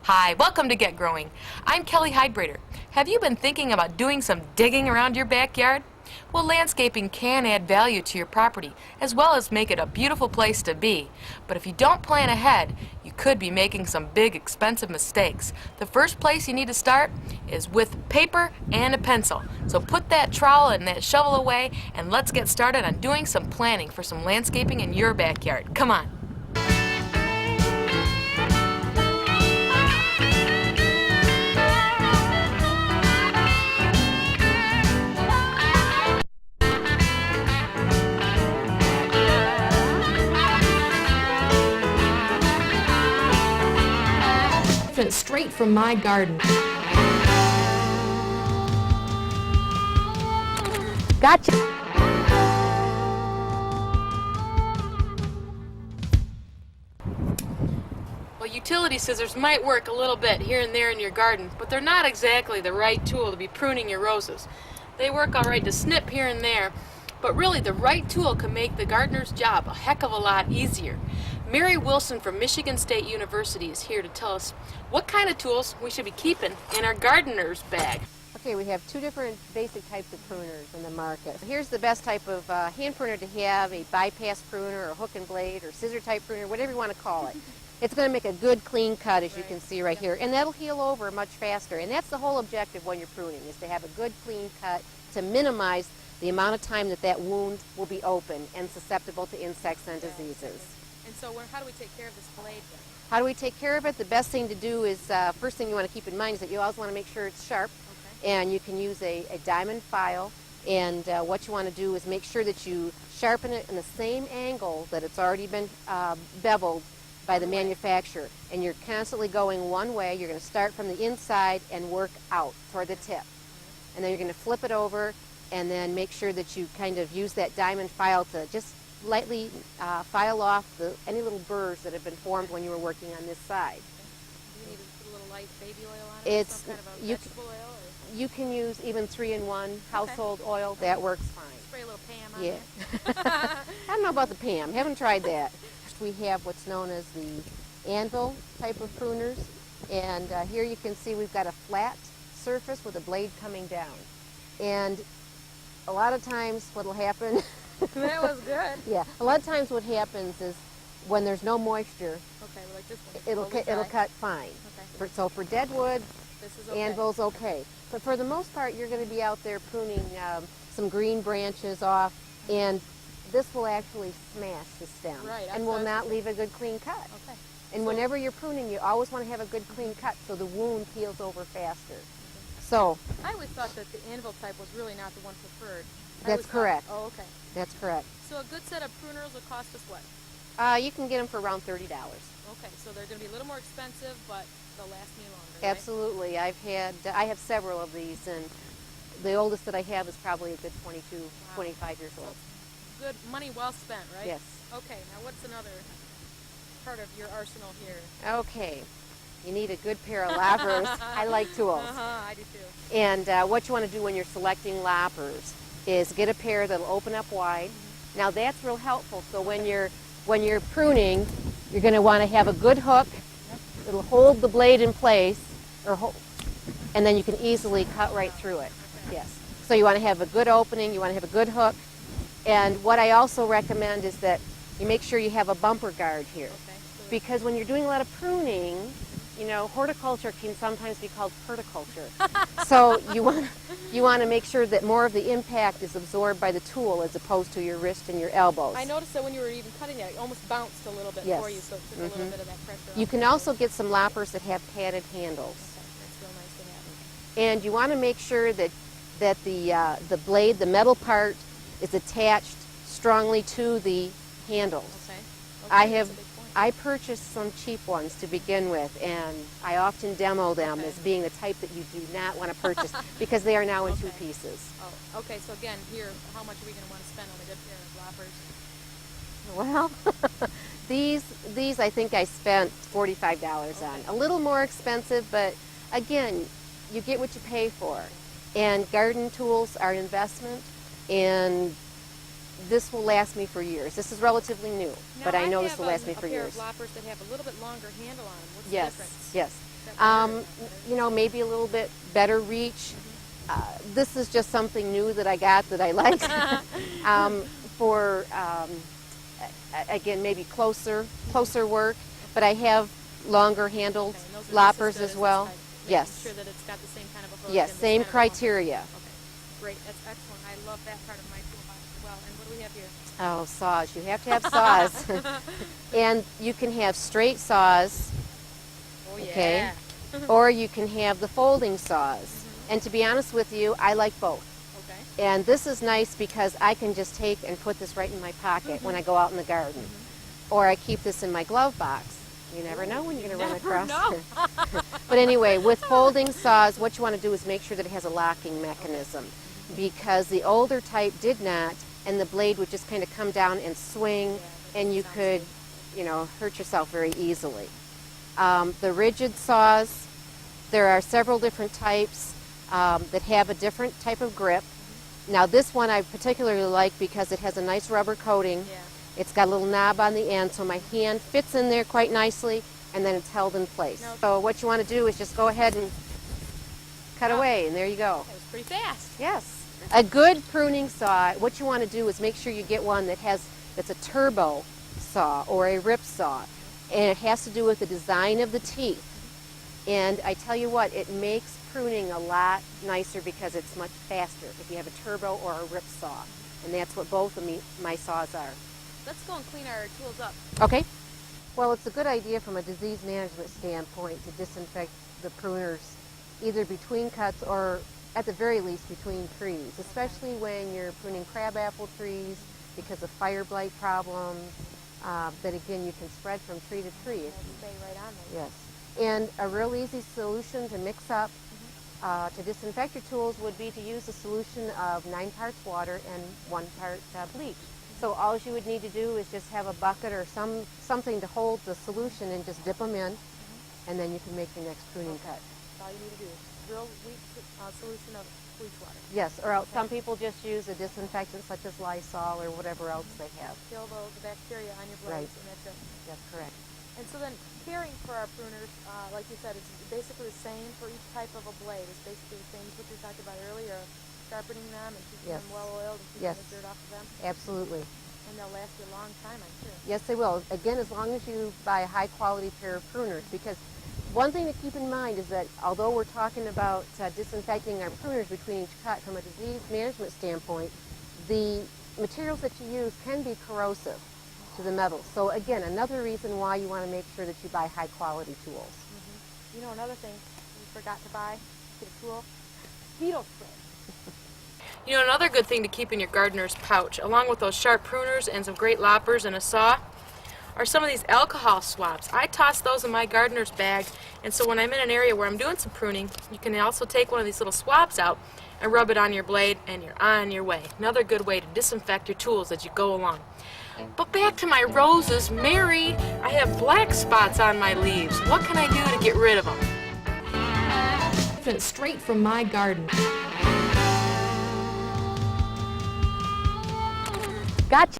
Hi, welcome to Get Growing. I'm Kelly Heidbreder. Have you been thinking about doing some digging around your backyard? Well, landscaping can add value to your property, as well as make it a beautiful place to be. But if you don't plan ahead, you could be making some big, expensive mistakes. The first place you need to start is with paper and a pencil. So put that trowel and that shovel away, and let's get started on doing some planning for some landscaping in your backyard. Come on. Straight from my garden. Gotcha. Well, utility scissors might work a little bit here and there in your garden, but they're not exactly the right tool to be pruning your roses. They work all right to snip here and there, but really the right tool can make the gardener's job a heck of a lot easier. Mary Wilson from Michigan State University is here to tell us what kind of tools we should be keeping in our gardener's bag. Okay, we have two different basic types of pruners in the market. Here's the best type of hand pruner to have, a bypass pruner, or hook and blade, or scissor type pruner, whatever you want to call it. It's going to make a good clean cut, as you can see right here, and that'll heal over much faster. And that's the whole objective when you're pruning, is to have a good clean cut to minimize the amount of time that that wound will be open and susceptible to insects and diseases. And so how do we take care of this blade then? How do we take care of it? The best thing to do is, first thing you want to keep in mind is that you always want to make sure it's sharp. Okay. And you can use a diamond file. And what you want to do is make sure that you sharpen it in the same angle that it's already been beveled by the manufacturer. And you're constantly going one way. You're going to start from the inside and work out toward the tip. And then you're going to flip it over and then make sure that you kind of use that diamond file to just lightly file off any little burrs that have been formed when you were working on this side. Do you need to put a little light baby oil on it? It's some kind of a vegetable oil? Or? You can use even 3-in-1 household oil. That works fine. Spray a little Pam on Yeah. there? I don't know about the Pam. Haven't tried that. We have what's known as the Anvil type of pruners. And here you can see we've got a flat surface with a blade coming down. And a lot of times what will happen... That was good. Yeah, a lot of times what happens is when there's no moisture, okay, well, like this one, it'll cut fine. Okay. So for dead wood, this is okay. Anvil's okay. But for the most part, you're going to be out there pruning some green branches off, and this will actually smash the stem and will not leave a good clean cut. Okay. And whenever you're pruning, you always want to have a good clean cut so the wound heals over faster. So I always thought that the Anvil type was really not the one preferred. That's correct. Oh, okay. That's correct. So a good set of pruners will cost us what? You can get them for around $30. Okay, so they're going to be a little more expensive, but they'll last me longer. Absolutely. Right? I have several of these, and the oldest that I have is probably a good 22, 25 years old. So good money well spent, right? Yes. Okay, now what's another part of your arsenal here? Okay. You need a good pair of loppers. I like tools. I do too. And what you want to do when you're selecting loppers is get a pair that'll open up wide. Mm-hmm. Now that's real helpful. So when you're pruning, you're going to want to have a good hook. Yep. It'll hold the blade in place, and then you can easily cut right through it. Okay. Yes. So you want to have a good opening. You want to have a good hook. And what I also recommend is that you make sure you have a bumper guard here, because when you're doing a lot of pruning, you know, horticulture can sometimes be called perticulture. So you want to make sure that more of the impact is absorbed by the tool as opposed to your wrist and your elbows. I noticed that when you were even cutting it, it almost bounced a little bit for you, so it took a little bit of that pressure. You can also get some loppers that have padded handles. Okay, that's real nice to have. And you want to make sure that the blade, the metal part, is attached strongly to the handles. Okay. I purchased some cheap ones to begin with, and I often demo them as being the type that you do not want to purchase because they are now in two pieces. Oh, okay. So again, here, how much are we going to want to spend on a good pair of loppers? Well, these I think I spent $45 on. A little more expensive, but again, you get what you pay for. And garden tools are an investment, and this will last me for years. This is relatively new, but I know this will last me for years. I have a pair of loppers that have a little bit longer handle on them. What's the yes, difference? yes. You know, maybe a little bit better reach. This is just something new that I got that I like. For again, maybe closer work, but I have longer handled loppers as well. Yes. Sure that it's got the same kind of a hook. Yes, same criteria. Okay, great. That's excellent. I love that part of my toolbox as well. And what do we have here? Oh, saws. You have to have saws. And you can have straight saws. Oh, yeah. Okay. Or you can have the folding saws. And to be honest with you, I like both. Okay. And this is nice because I can just take and put this right in my pocket when I go out in the garden. Or I keep this in my glove box. You never know when you're going to run across it. But anyway, with folding saws, what you want to do is make sure that it has a locking mechanism. Because the older type did not, and the blade would just kind of come down and swing, and you could, you know, hurt yourself very easily. The rigid saws, there are several different types that have a different type of grip. Now this one I particularly like because it has a nice rubber coating. Yeah. It's got a little knob on the end, so my hand fits in there quite nicely, and then it's held in place. Now, So what you want to do is just go ahead and cut away, and there you go. That was pretty fast. Yes. A good pruning saw, what you want to do is make sure you get one that's a turbo saw or a rip saw. And it has to do with the design of the teeth. And I tell you what, it makes pruning a lot nicer because it's much faster if you have a turbo or a rip saw. And that's what both of my saws are. Let's go and clean our tools up. Okay. Well, it's a good idea from a disease management standpoint to disinfect the pruners either between cuts or at the very least between trees, especially when you're pruning crabapple trees because of fire blight problems that again you can spread from tree to tree. Stay right on there. Yes. And a real easy solution to mix up to disinfect your tools would be to use a solution of 9 parts water and 1 part bleach. So all you would need to do is just have a bucket or something to hold the solution and just dip them in, and then you can make your next pruning cut. That's all you need to do. Real weak solution of bleach water. Yes, or else some people just use a disinfectant such as Lysol or whatever else they have. Kill the bacteria on your blades, and that's it. That's correct. And so then caring for our pruners, like you said, it's basically the same for each type of a blade. It's basically the same as what you talked about earlier, sharpening them and keeping them well oiled and keeping the dirt off of them. Absolutely. And they'll last you a long time, I'm sure. Yes, they will. Again, as long as you buy a high quality pair of pruners, because one thing to keep in mind is that although we're talking about disinfecting our pruners between each cut from a disease management standpoint, the materials that you use can be corrosive to the metal. So again, another reason why you want to make sure that you buy high quality tools. You know, another thing we forgot to buy, get a tool, beetle spray. You know, another good thing to keep in your gardener's pouch, along with those sharp pruners and some great loppers and a saw, are some of these alcohol swabs. I toss those in my gardener's bag, and so when I'm in an area where I'm doing some pruning, you can also take one of these little swabs out and rub it on your blade, and you're on your way. Another good way to disinfect your tools as you go along. But back to my roses, Mary, I have black spots on my leaves. What can I do to get rid of them? Straight from my garden. Gotcha.